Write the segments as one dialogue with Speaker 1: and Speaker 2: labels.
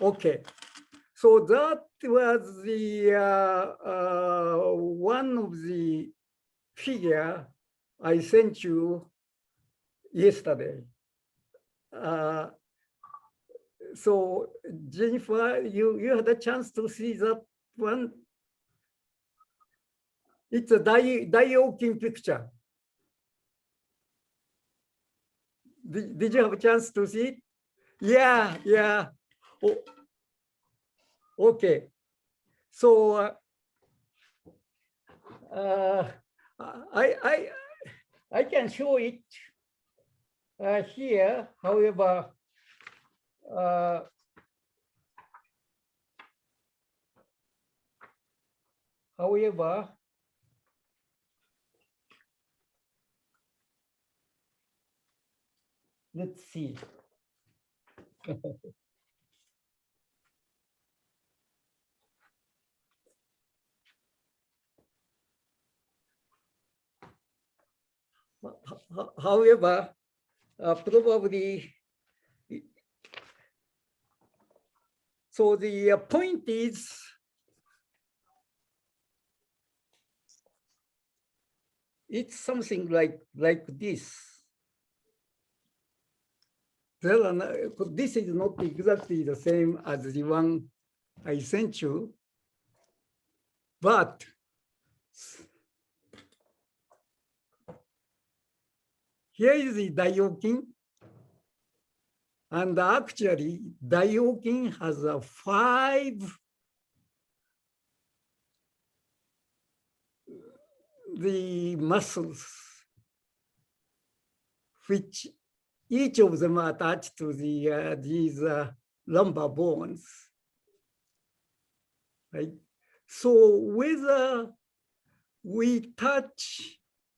Speaker 1: Okay. So that was the one of the figure I sent you yesterday. So Jennifer, you had a chance to see that one. It's a Diokin picture. Did you have a chance to see it? Yeah, yeah. Oh, okay. So I can show it here. However, let's see. However, probably, so the point is, it's something like this. This is not exactly the same as the one I sent you, but here is the Diokin, and actually Diokin has a 5 the muscles, which each of them are attached to the these lumbar bones, right? So whether we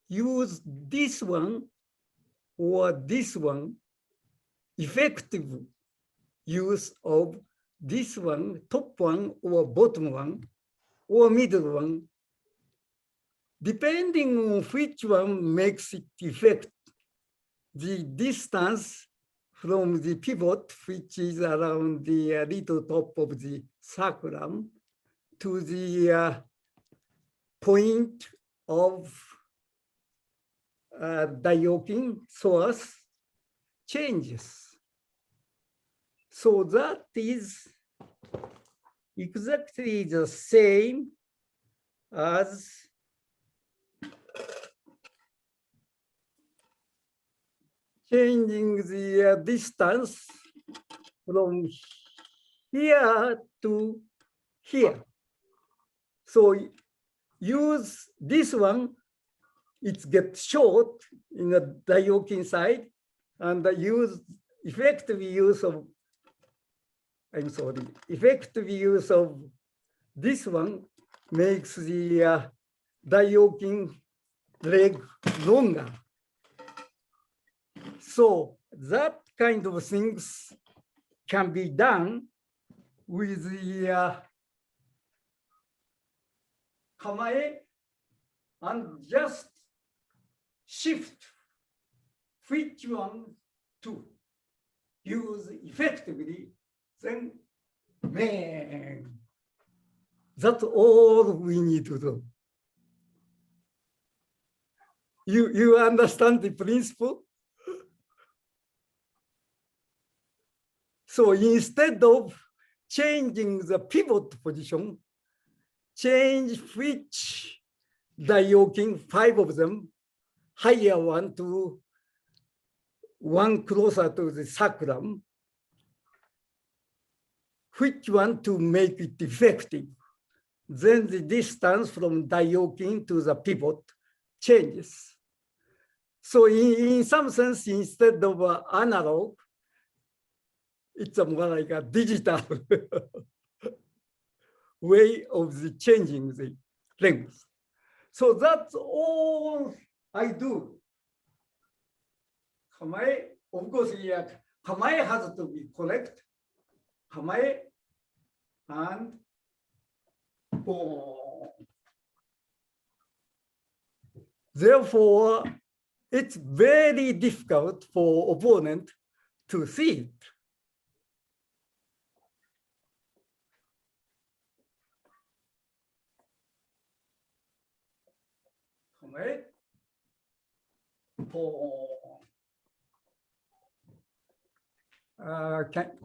Speaker 1: use this one or this one, effective use of this one, top one or bottom one or middle one, depending on which one makes it effect, the distance from the pivot, which is around the little top of the sacrum, to the point of Diokin source changes. So that is exactly the same as changing the distance from here to here. So use this one, it gets short in the Diokin side, and effective use of this one makes the Diokin leg longer. So that kind of things can be done with the kamae, and just shift which one to use effectively, then man, that's all we need to do. You understand the principle? So instead of changing the pivot position, change which Diokin, 5 of them, higher one to one closer to the sacrum, which one to make it effective. Then the distance from Diokin to the pivot changes. So in some sense, instead of analog, it's more like a digital way of the changing the length. So that's all I do. Kamae, of course, yeah, kamae has to be correct. Kamae and boom. Therefore, it's very difficult for opponent to see it.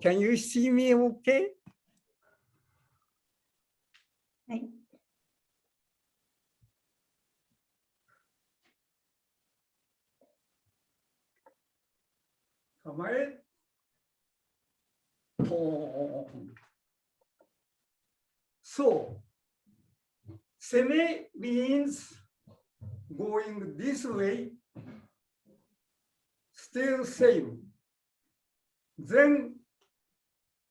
Speaker 1: Can you see me okay?
Speaker 2: はい。
Speaker 1: 構え。So, 攻め means going this way, still same. Then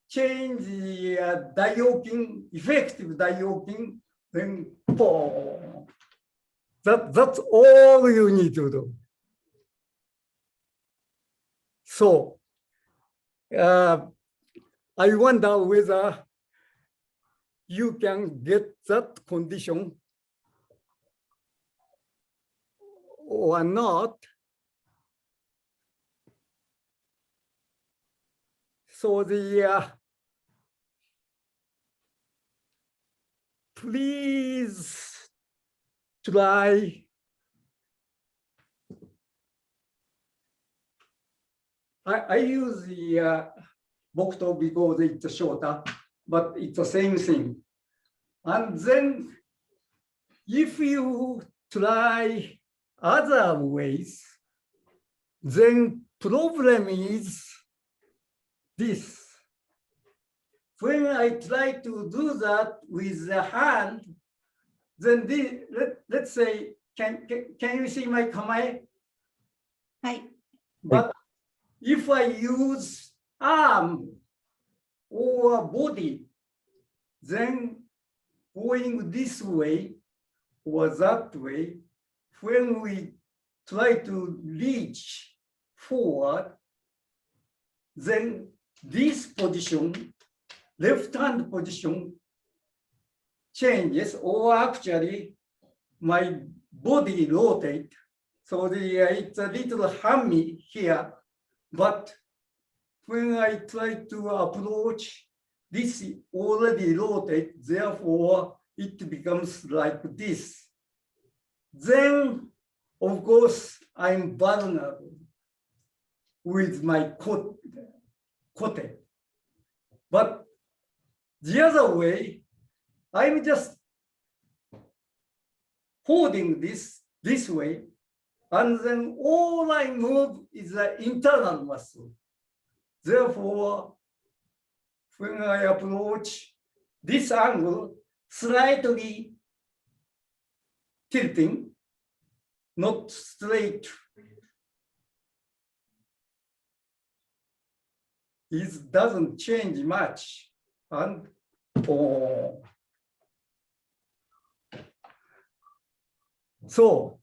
Speaker 1: change diokin, effective diokin, then that's all you need to do. So, I wonder whether you can get that condition or not. So please try. I use the Bokto because it's shorter, but it's the same thing. And then if you try other ways, then problem is this. When I try to do that with the hand, then let's say, can you see my kamae?
Speaker 2: はい。
Speaker 1: But if I use arm or body, then going this way or that way, when we try to reach forward, then this position, left hand position changes, or actually my body rotate. So it's a little hammy here, but when I try to approach, this already rotate, therefore it becomes like this. Then, of course, I'm vulnerable with my kote. But the other way, I'm just holding this way, and then all I move is the internal muscle. Therefore, when I approach this angle, slightly tilting, not straight, it doesn't change much. And so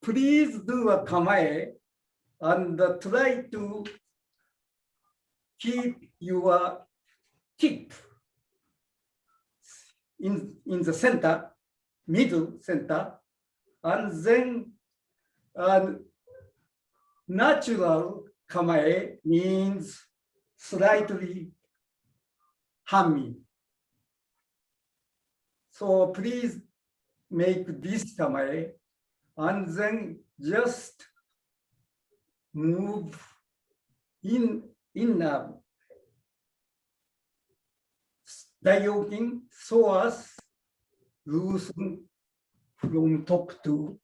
Speaker 1: please do a kamae and try to keep your tip in the center, middle center, and then natural kamae means slightly hammy. So please make this kamae and then just move in a diokin psoas loosen from top to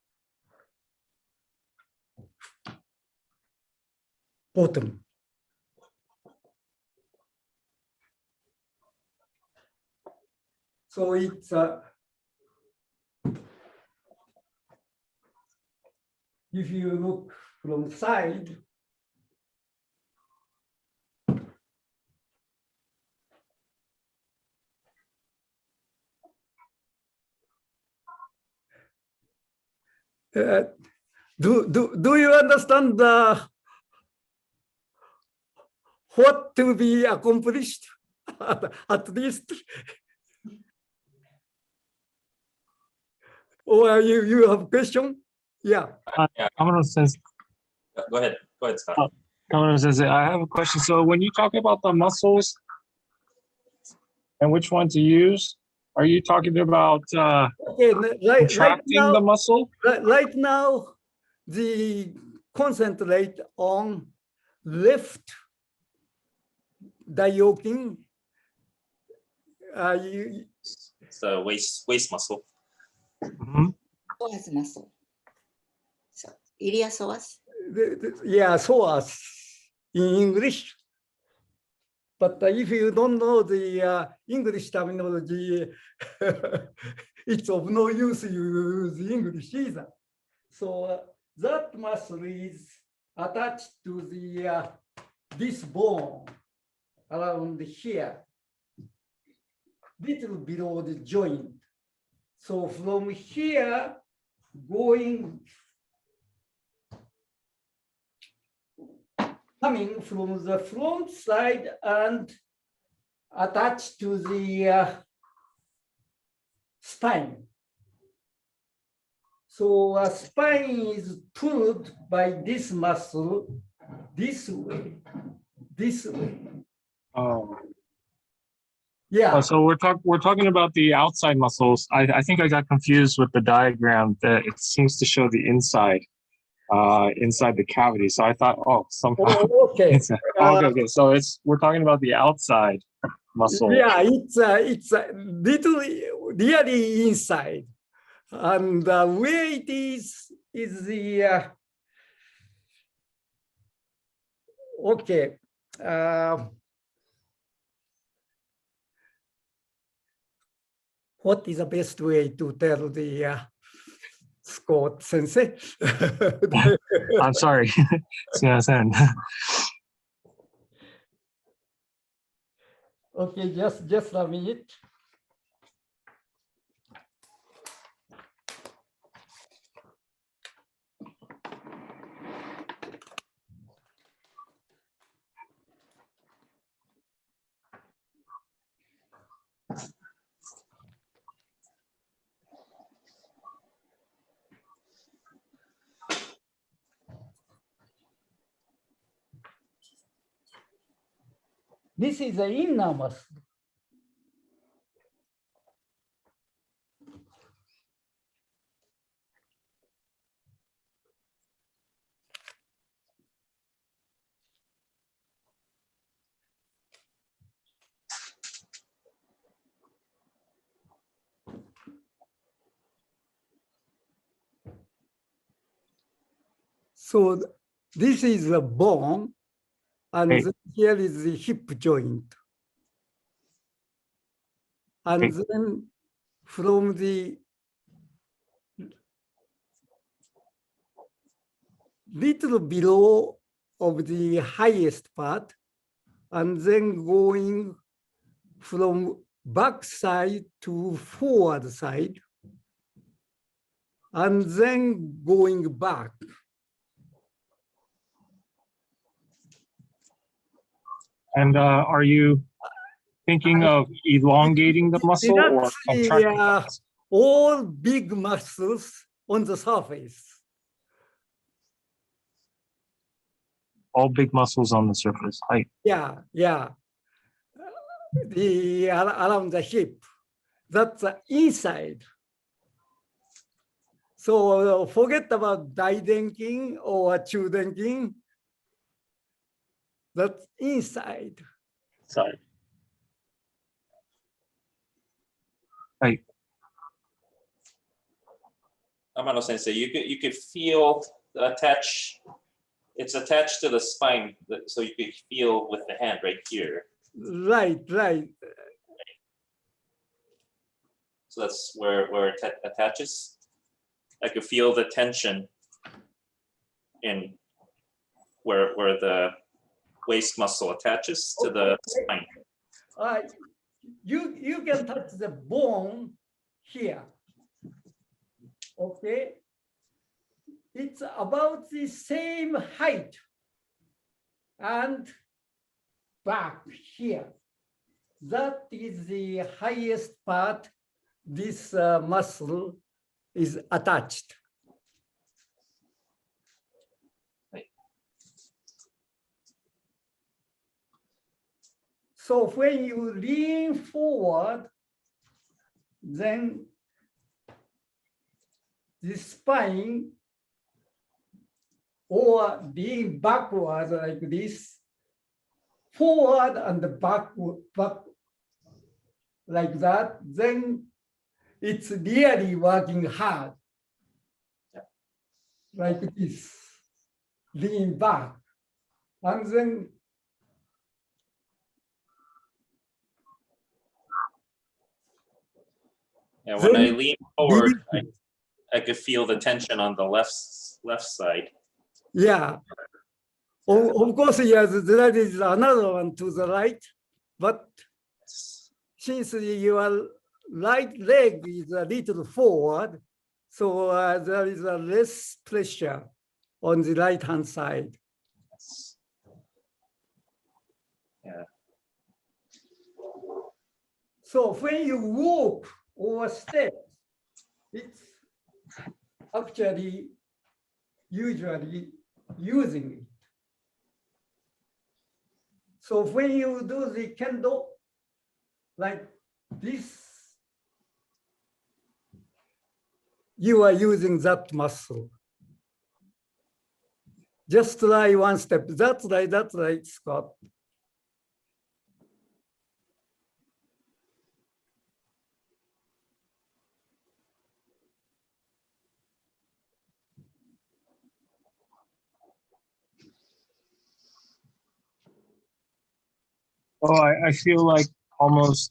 Speaker 1: bottom. So it's if you look from side, do you understand what to be accomplished at least? Or you have a question? Yeah.
Speaker 3: Kamano says.
Speaker 4: Go ahead, Scott.
Speaker 3: Kamano says, I have a question. So when you talk about the muscles and which one to use, are you talking about
Speaker 1: Okay,
Speaker 3: contracting the muscle?
Speaker 1: Right now, the concentrate on left daiokin.
Speaker 4: It's the waist muscle.
Speaker 3: Mhm.
Speaker 2: psoas muscle. So, iliopsoas.
Speaker 1: Yeah, psoas in English. But if you don't know the English terminology, it's of no use you use English either. So that muscle is attached to the this bone around here, little below the joint. So from here, going, coming from the front side and attached to the spine. So spine is pulled by this muscle this way, this way.
Speaker 3: Oh.
Speaker 1: Yeah.
Speaker 3: Oh, so we're talking about the outside muscles. I think I got confused with the diagram that it seems to show the inside, inside the cavity. So I thought, oh, somehow.
Speaker 1: Oh, okay.
Speaker 3: Okay. So we're talking about the outside muscle.
Speaker 1: Yeah, it's a little really inside, and where it is the okay. What is the best way to tell the Scott sensei?
Speaker 3: I'm sorry.
Speaker 1: Okay, just a minute. This is the inner muscle. So this is the bone, and
Speaker 3: Hey.
Speaker 1: here is the hip joint. And
Speaker 3: Hey.
Speaker 1: then from the little below of the highest part, and then going from back side to forward side, and then going back.
Speaker 3: And are you thinking of elongating the muscle or
Speaker 1: That's
Speaker 3: contracting the
Speaker 1: the,
Speaker 3: muscle?
Speaker 1: all big muscles on the surface.
Speaker 3: All big muscles on the surface.
Speaker 1: Yeah. The around the hip. That's the inside. So forget about Daidenkin or Chudenkin. That's inside.
Speaker 3: Sorry. Right.
Speaker 4: Amano Sensei, you could feel it's attached to the spine, so you could feel with the hand right here.
Speaker 1: Right.
Speaker 4: So that's where it attaches. I could feel the tension in where the waist muscle attaches to the spine.
Speaker 1: You can touch the bone here. Okay. It's about the same height and back here. That is the highest part. This muscle is attached. So when you lean forward, then the spine or lean backwards like this, forward and back like that, then it's really working hard. Like this, lean back, and then
Speaker 4: Yeah, when I
Speaker 1: then
Speaker 4: lean forward,
Speaker 1: lean-
Speaker 4: I could feel the tension on the left side.
Speaker 1: yeah. Of course, yes, there is another one to the right, but since your right leg is a little forward, so there is a less pressure on the right hand side.
Speaker 4: Yeah.
Speaker 1: So when you walk or step, it's actually usually using it. So when you do the kendo like this, you are using that muscle. Just try one step. That's right, Scott.
Speaker 3: Oh, I feel like almost